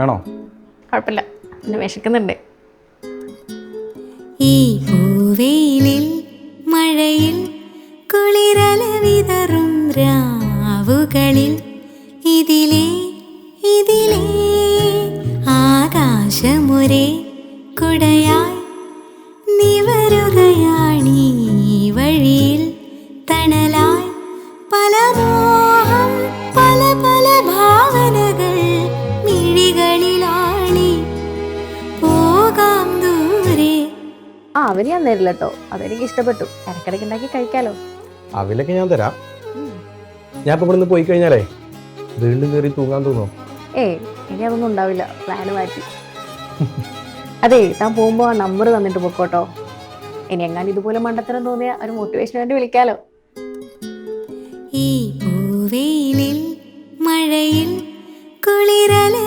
വേണോ? കുഴപ്പമില്ല, എന്നെ വിശക്കുന്നുണ്ട്. ഈ പൂവെയിലിൽ മഴയിൽ കുളിരല വിതറും രാവുകളിൽ ഇതിലേ ഇതിലേ ആകാശമൊരേ കുടയായി നിവരുകയാണീ വഴിയിൽ തണലായി പല മോഹം പല പല ഭാവനകൾ മിഴികളിലാണി പോകാം ദൂരെ. അവന് ഞാൻ തരില്ല കേട്ടോ, അതെനിക്ക് ഇഷ്ടപ്പെട്ടു. ഇടയ്ക്കിടയ്ക്ക് ഉണ്ടാക്കി കഴിക്കാലോ. അവിലൊക്കെ ഞാൻ തരാം. ഞാൻ ഇപ്പൊ ഇവിടുന്ന് പോയി കഴിഞ്ഞാലേ വീണ്ടും കയറി തൂങ്ങാൻ തോന്നോ? ഇനി അതൊന്നും ഉണ്ടാവില്ല, പ്ലാന് മാറ്റി. അതെ, താൻ പോകുമ്പോ ആ നമ്പർ തന്നിട്ട് പൊക്കോട്ടോ. ഇനി എങ്ങാനും ഇതുപോലെ മണ്ടത്തരം തോന്നിയ ഒരു മോട്ടിവേഷന് വേണ്ടി വിളിക്കാലോ. ഈ പൂവെയിലിൽ മഴയിൽ കുളിരല